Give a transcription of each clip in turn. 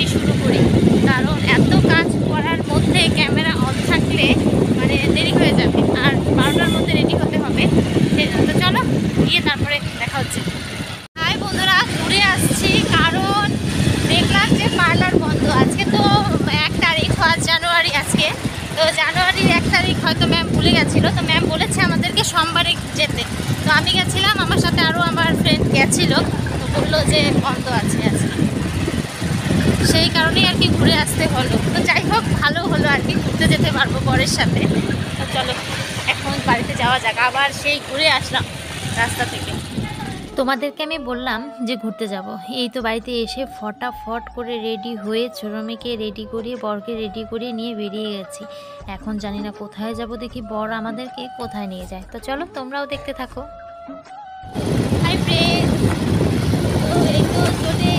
পরেই শুরু করি, কারণ এত কাজ করার মধ্যে ক্যামেরা অন থাকলে মানে দেরি হয়ে যাবে, আর 12টার মধ্যে রেডি হতে হবে। তো চলো গিয়ে তারপরে দেখা হচ্ছে। হাই বন্ধুরা, ঘুরে আসছি কারণ দেখলাম যে পার্লার বন্ধ। আজকে তো 1 তারিখ, 1 জানুয়ারি আজকে। তো জানুয়ারির 1 তারিখ হয়তো ম্যাম ভুলে গেছিলো, তো ম্যাম বলেছে আমাদেরকে সোমবারে যেতে। তো আমি গেছিলাম, আমার সাথে আরও আমার ফ্রেন্ড গেছিলো, তো বললো যে বন্ধ আছে আজকে, সেই কারণেই আর কি ঘুরে আসতে হলো। তো যাই হোক, ভালো হলো আর কি, ঘুরতে যেতে পারবো বরের সাথে। তো চলো এখন বাড়িতে যাওয়া যাক। আবার সেই ঘুরে আসলাম রাস্তা থেকে। তোমাদেরকে আমি বললাম যে ঘুরতে যাব, এই তো বাড়িতে এসে ফটাফট করে রেডি হয়ে ছোটমেকে রেডি করিয়ে বরকে রেডি করিয়ে নিয়ে বেরিয়ে গেছি। এখন জানি না কোথায় যাব, দেখি বর আমাদেরকে কোথায় নিয়ে যায়। তো চলো তোমরাও দেখতে থাকো। হাই ফ্রেন্ড, তো এই তো চলে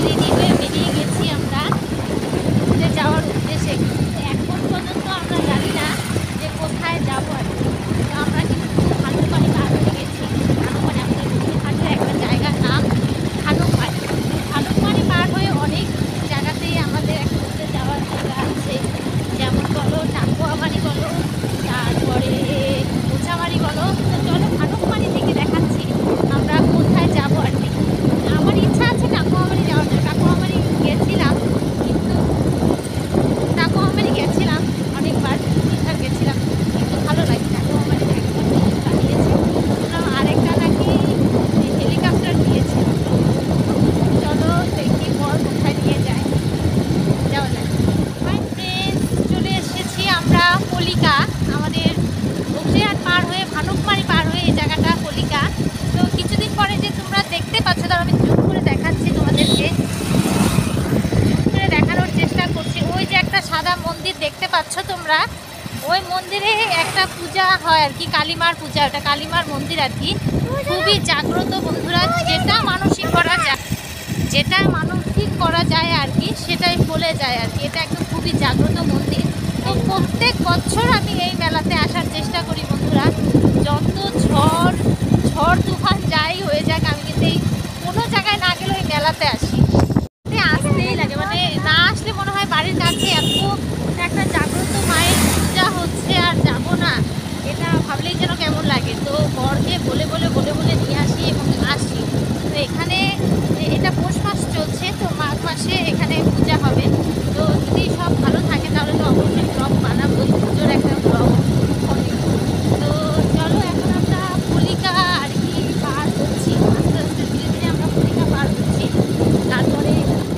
রেডি হয়ে বেরিয়ে গেছি আমরা ঘুরতে যাওয়ার উদ্দেশ্যে। এখন পর্যন্ত আমরা জানি না যে কোথায় যাবো আর কি। তো আমরা কিন্তু ভালুকমারি পার হয়ে গেছি। ভালুকমারি আমাদের ঘাটে একটা জায়গার নাম ভালুকমারি। ভালুকমারি পার হয়ে অনেক জায়গাতেই আমাদের একটা ঘুরতে যাওয়ার জায়গা আছে, যেমন বলো টাকুয়ামারি বলো, তারপরে মোচামারি বলো। তো চলো ভালুকমারি থেকে দেখাচ্ছি আমরা কোথায় যাবো আর কি। আমার ইচ্ছা আছে টাকুয়ামারি যাওয়ার জন্য। টাকুয়ামারি গেছিলাম, কিন্তু টাকুয়ামারি গেছিলাম অনেকবার, 3বার গেছিলাম, কিন্তু ভালো লাগে টাকুয়ামারি একবার দাঁড়িয়েছে। আরেকটা নাকি হেলিকপ্টার দিয়েছে। চলো দেখি বর কোথায় নিয়ে যায়, যাওয়া যায়। হাই ফ্রেন্ডস, চলে এসেছি আমরা কলিকা। আমাদের বসিরহাট পার হয়ে ভালুকমারি পার হয়ে এই জায়গাটা কলিকা। তো কিছুদিন পরে যে তোমরা দেখতে পাচ্ছ, তার আমি জুম করে দেখাচ্ছি তোমাদেরকে, জুম করে দেখানোর চেষ্টা করছি। ওই যে একটা সাদা মন্দির দেখতে পাচ্ছ তোমরা, ওই মন্দিরে একটা পূজা হয় আর কি, কালীমার পূজা। ওটা কালীমার মন্দির আর কি, খুবই জাগ্রত বন্ধুরা। যেটা মানসিক করা যায়, যেটা মানসিক করা যায় আর কি, সেটাই বলে যায় আর কি। এটা একদম খুবই জাগ্রত মন্দির। তো প্রত্যেক বছর আমি এই মেলাতে আসার চেষ্টা করি বন্ধুরা। যত ঝড় তুফান যাই হয়ে যাক, আমি কিন্তু এই কোনো জায়গায় না গেলেও এই মেলাতে আসি। আসতেই লাগে, মানে না আসলে মনে হয় বাড়ির কাছে এত একটা জাগ্রত মায়ের পূজা হচ্ছে আর যাবো না, এটা ভাবলেই যেন কেমন লাগে। তো বরকে বলে বলে বলে বলে নিয়ে আসি এবং আসি। তো এখানে এটা পৌষ মাস চলছে, তো মাঘ মাসে এখানে পূজা হবে। তো যদি সব ভালো থাকে তাহলে তো অবশ্যই ব্লগ বানাবো, পুজোর একটা ব্লগ। তো চলো এখন আমরা কলিকা আর কি পার হচ্ছি, আস্তে আস্তে ধীরে ধীরে আমরা কলিকা পার হচ্ছি। তারপরে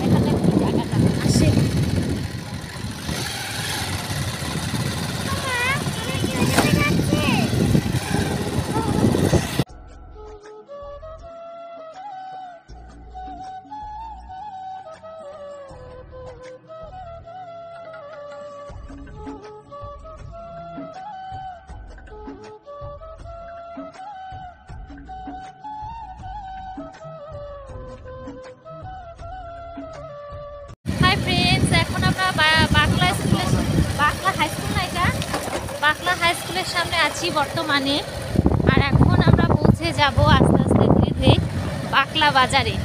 এখানে কি জায়গাটা আসে, হাই ফ্রেন্ডস, এখন আমরা বাকলা স্কুলের, বাকলা হাই স্কুল না এটা, বাকলা হাই স্কুলের সামনে আছি বর্তমানে। আর এখন আমরা পৌঁছে যাব আস্তে আস্তে ধীরে ধীরে বাকলা বাজারে।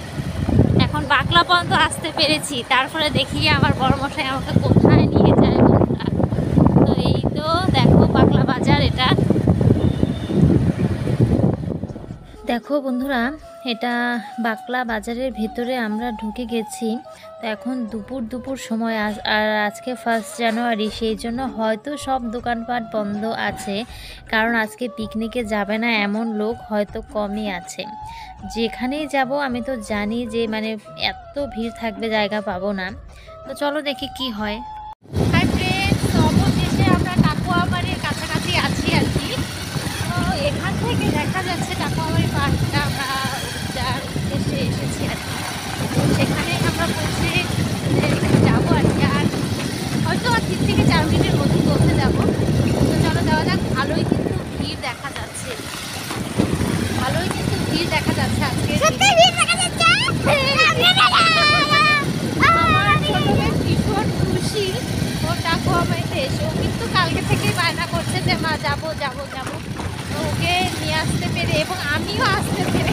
এখন বাকলা পর্যন্ত আসতে পেরেছি, তারপরে দেখি আমার বড়মশাই আমাকে কোথায় নিয়ে যায় বন্ধুরা। তো এই তো দেখো বাকলা বাজার, এটা দেখো বন্ধুরা, এটা বাকলা বাজারের ভেতরে আমরা ঢুকে গেছি। তো এখন দুপুর সময়, আর আজকে 1 জানুয়ারি, সেই জন্য হয়তো সব দোকানপাট বন্ধ আছে, কারণ আজকে পিকনিকে যাবে না এমন লোক হয়তো কমই আছে। যেখানেই যাব আমি তো জানি যে মানে এত ভিড় থাকবে, জায়গা পাবো না। তো চলো দেখি কি হয়। হাই ফ্রেন্ডস, অবশেষে আমরা টাকুয়ামারির কাছাকাছি আছি আর কি। তো এখান থেকে দেখা যাচ্ছে টাকুয়ামারি পার্কটা আমরা যার উদ্দেশ্যে এসেছি আর কি। তো সেখানে আমরা পৌঁছে যাবো আর কি। আর হয়তো আর 3 থেকে 4 মিনিটের মধ্যে পৌঁছে যাবো। তো চলো যাওয়া যাক। ভালোই কিন্তু ভিড় দেখা যাচ্ছে, ভালোই কিন্তু ভিড় দেখা যাচ্ছে আজকে। আমার ছোট মেয়ে ভীষণ খুশি ও টাকুয়ামারিতে এসে। ও কিন্তু কালকে থেকেই বায়না করছে যে মা যাবো যাবো যাবো। তো ওকে নিয়ে আসতে পেরে এবং আমিও আসতে পেরে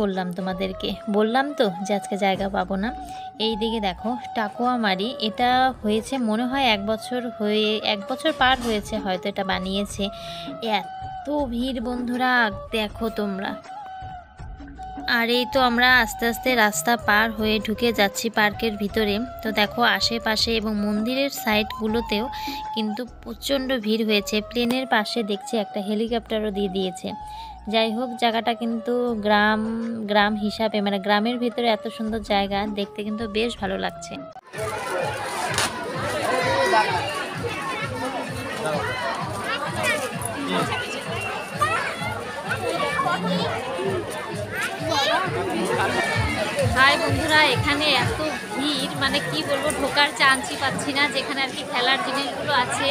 বললাম তোমাদেরকে, বললাম তো যে আজকে জায়গা পাবো না। এই দিকে দেখো টাকুয়ামারি, এটা হয়েছে মনে হয় 1 বছর পার হয়েছে হয়তো এটা বানিয়েছে। এত ভিড় বন্ধুরা দেখো তোমরা। আর এই তো আমরা আস্তে আস্তে রাস্তা পার হয়ে ঢুকে যাচ্ছি পার্কের ভিতরে। তো দেখো আশেপাশে এবং মন্দিরের সাইডগুলোতেও কিন্তু প্রচণ্ড ভিড় হয়েছে। প্লেনের পাশে দেখছি একটা হেলিকপ্টারও দিয়ে দিয়েছে। যাই হোক জায়গাটা কিন্তু গ্রাম হিসাবে মানে গ্রামের ভিতরে এত সুন্দর জায়গা দেখতে কিন্তু বেশ ভালো লাগছে। হাই বন্ধুরা, এখানে এত ভিড় মানে কি বলবো, ঢোকার চান্সই পাচ্ছি না। যেখানে আর কি খেলার জিনিসগুলো আছে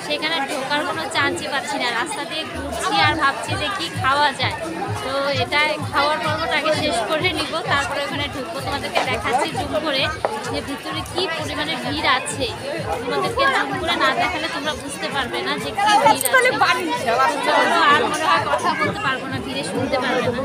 সেখানে ঢোকার কোনো চান্সই পাচ্ছি না। রাস্তা দিয়ে ঘুরছি আর ভাবছি যে কি খাওয়া যায়। তো এটা খাওয়ার পর্বটাকে শেষ করে নিব, তারপরে ওখানে ঢুকবো। তোমাদেরকে দেখাচ্ছি জুম করে যে ভিতরে কি পরিমাণে ভিড় আছে। তোমাদেরকে জুম করে না দেখালে তোমরা বুঝতে পারবে না যে কি ভিড় আছে। আর মনে হয় কথা বলতে পারবো না, ভিড়ে শুনতে পারবে না।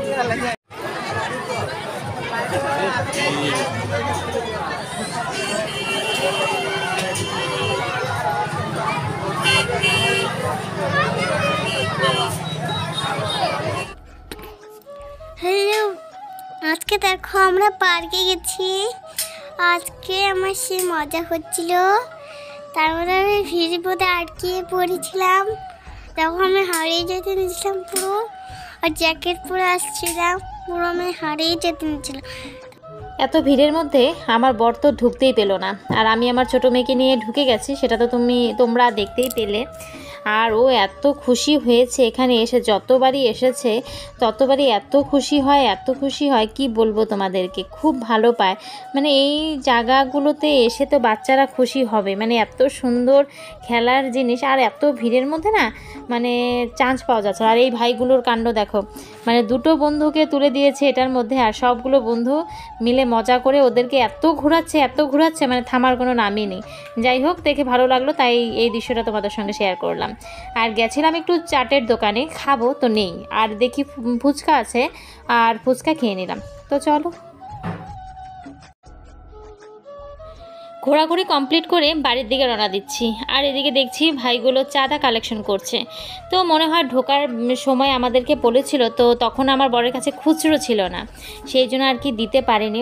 হ্যালো, আজকে দেখো আমরা পার্কে গেছি। আজকে আমার সে মজা হচ্ছিল। তারপরে আমি ভিড়ের মধ্যে আটকে পড়েছিলাম, তখন আমি হারিয়ে যেতে নিয়েছিলাম পুরো। আর জ্যাকেট পরে আসছিলাম, পুরো আমি হারিয়ে যেতে নিয়েছিলাম। এত ভিড়ের মধ্যে আমার বর তো ঢুকতেই পেলো না, আর আমি আমার ছোটো মেয়েকে নিয়ে ঢুকে গেছি, সেটা তো তোমরা দেখতেই পেলে। আর ও এত খুশি হয়েছে, এখানে এসে যতবারই এসেছে ততবারই এত খুশি হয় কি বলবো তোমাদেরকে, খুব ভালো পায়। মানে এই জায়গাগুলোতে এসে তো বাচ্চারা খুশি হবে, মানে এত সুন্দর খেলার জিনিস আর এত ভিড়ের মধ্যে না মানে চান্স পাওয়া যাচ্ছে। আর এই ভাইগুলোর কাণ্ড দেখো, মানে দুটো বন্ধুকে তুলে দিয়েছে এটার মধ্যে, আর সবগুলো বন্ধু মিলে মজা করে ওদেরকে এত ঘোরাচ্ছে মানে থামার কোনো নামই নেই। যাই হোক দেখে ভালো লাগলো, তাই এই দৃশ্যটা তোমাদের সঙ্গে শেয়ার করলাম। আর গেছিলাম একটু চাটের দোকানে, খাবো তো নেই, আর দেখি ফুচকা আছে আর ফুচকা খেয়ে নিলাম। তো চলো, ঘোরাঘুরি কমপ্লিট করে বাড়ির দিকে রওনা দিচ্ছি। আর এদিকে দেখছি ভাইগুলো চাঁদা কালেকশন করছে। তো মনে হয় ঢোকার সময় আমাদেরকে বলেছিল, তো তখন আমার বরের কাছে খুচরো ছিল না, সেই জন্য আর কি দিতে পারিনি।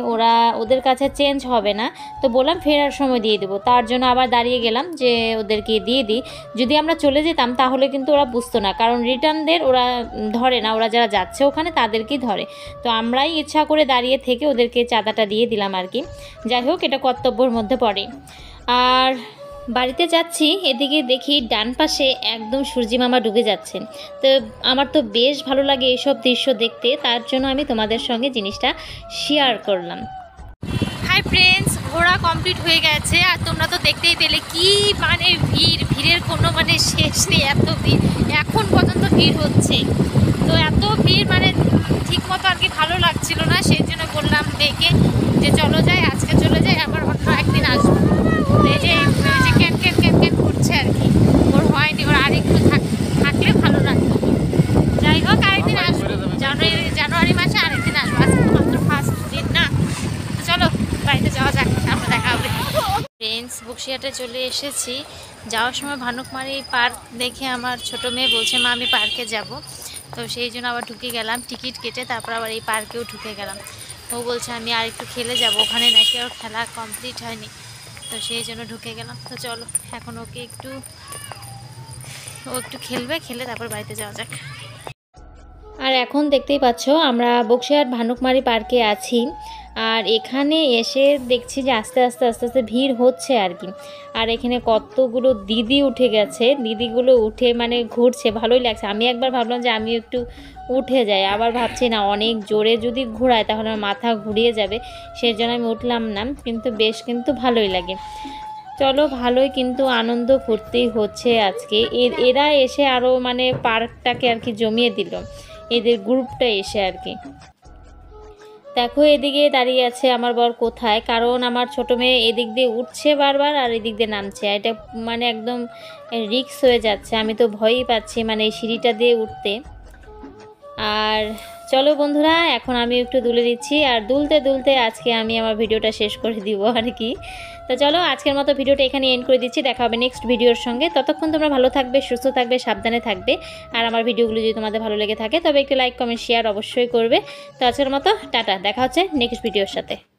ওদের কাছে চেঞ্জ হবে না, তো বললাম ফেরার সময় দিয়ে দেবো। তার জন্য আবার দাঁড়িয়ে গেলাম যে ওদেরকে দিয়ে দিই। যদি আমরা চলে যেতাম তাহলে কিন্তু ওরা বুঝতো না, কারণ রিটার্নদের ওরা ধরে না, ওরা যারা যাচ্ছে ওখানে তাদেরকেই ধরে। তো আমরাই ইচ্ছা করে দাঁড়িয়ে থেকে ওদেরকে চাঁদাটা দিয়ে দিলাম আর কি। যাই হোক এটা কর্তব্যের মধ্যে পড়ে। আর বাড়িতে যাচ্ছি, এদিকে দেখি ডান পাশে একদম সূর্যি মামা ডুবে যাচ্ছেন। তো আমার তো বেশ ভালো লাগে এইসব দৃশ্য দেখতে, তার জন্য আমি তোমাদের সঙ্গে জিনিসটা শেয়ার করলাম। হাই ফ্রেন্ডস, ঘোরা কমপ্লিট হয়ে গেছে আর তোমরা তো দেখতেই পেলে কি মানে ভিড়ের কোনো মানে শেষ নেই। এত ভিড়, এখন পর্যন্ত ভিড় হচ্ছে। তো এত ভিড় মানে ঠিক মতো আর কি ভালো লাগছিল না, সেই জন্য বললাম মেয়েকে যে চলো যাই, আজকে চলে যাই, আবার অন্য একদিন আসবো। এই যে ক্যান ক্যান ক্যান ক্যান করছে আর কি, ওর হয়নি, ওর আর একটু থাকলে ভালো লাগতো। যাই হোক আরেকদিন আসবো, জানুয়ারি মাসে আরেকদিন আসবো, আজকে তো মাত্র ফার্স্ট দিন না। তো চলো বাড়িতে যাওয়া যাক, তারপর দেখা হবে। ফ্রেন্ডস, বক্সিহাটে চলে এসেছি। যাওয়ার সময় ভানুকমারি পার্ক দেখে আমার ছোটো মেয়ে বলছে মা আমি পার্কে যাব। তো সেই জন্য আবার ঢুকে গেলাম টিকিট কেটে, তারপর আবার এই পার্কেও ঢুকে গেলাম। ও বলছে আমি আর একটু খেলে যাব, ওখানে নাকি ওর খেলা কমপ্লিট হয়নি, তো সেই জন্য ঢুকে গেলাম। তো চলো এখন ও একটু খেলে তারপর বাড়িতে যাওয়া যাক। আর এখন দেখতেই পাচ্ছ আমরা বক্সিহাট ভানুকমারি পার্কে আছি। আর এখানে এসে দেখছি যে আস্তে আস্তে ভিড় হচ্ছে আর কি। আর এখানে কতগুলো দিদি উঠে গেছে, দিদিগুলো উঠে মানে ঘুরছে, ভালোই লাগছে। আমি একবার ভাবলাম যে আমি একটু উঠে যাই, আবার ভাবছি না অনেক জোরে যদি ঘোরায় তাহলে আমার মাথা ঘুরিয়ে যাবে, সেই জন্য আমি উঠলাম না। কিন্তু ভালোই লাগে। চলো ভালোই কিন্তু আনন্দ ফুর্তি হচ্ছে আজকে। এরা এসে আরও মানে পার্কটাকে আর কি জমিয়ে দিল, এদের গ্রুপটা এসে আর কি। দেখো এদিকে দাঁড়িয়ে আছে আমার বর কোথায়, কারণ আমার ছোটো মেয়ে এদিক দিয়ে উঠছে বারবার আর এদিক দিয়ে নামছে, এটা মানে একদম রিস্ক হয়ে যাচ্ছে। আমি তো ভয়ই পাচ্ছি মানে এই সিঁড়িটা দিয়ে উঠতে। আর চলো বন্ধুরা, এখন আমি একটু দুলে দিচ্ছি, আর দুলতে দুলতে আজকে আমি আমার ভিডিওটা শেষ করে দিব আর কি। তো চলো আজকের মতো ভিডিওটা এখানে এন্ড করে দিচ্ছি, দেখা হবে নেক্সট ভিডিওর সঙ্গে। ততক্ষণ তোমরা ভালো থাকবে, সুস্থ থাকবে, সাবধানে থাকবে। আর আমার ভিডিওগুলো যদি তোমাদের ভালো লেগে থাকে তবে একটু লাইক কমেন্ট শেয়ার অবশ্যই করবে। তো আজকের মতো টাটা, দেখা হচ্ছে নেক্সট ভিডিওর সাথে।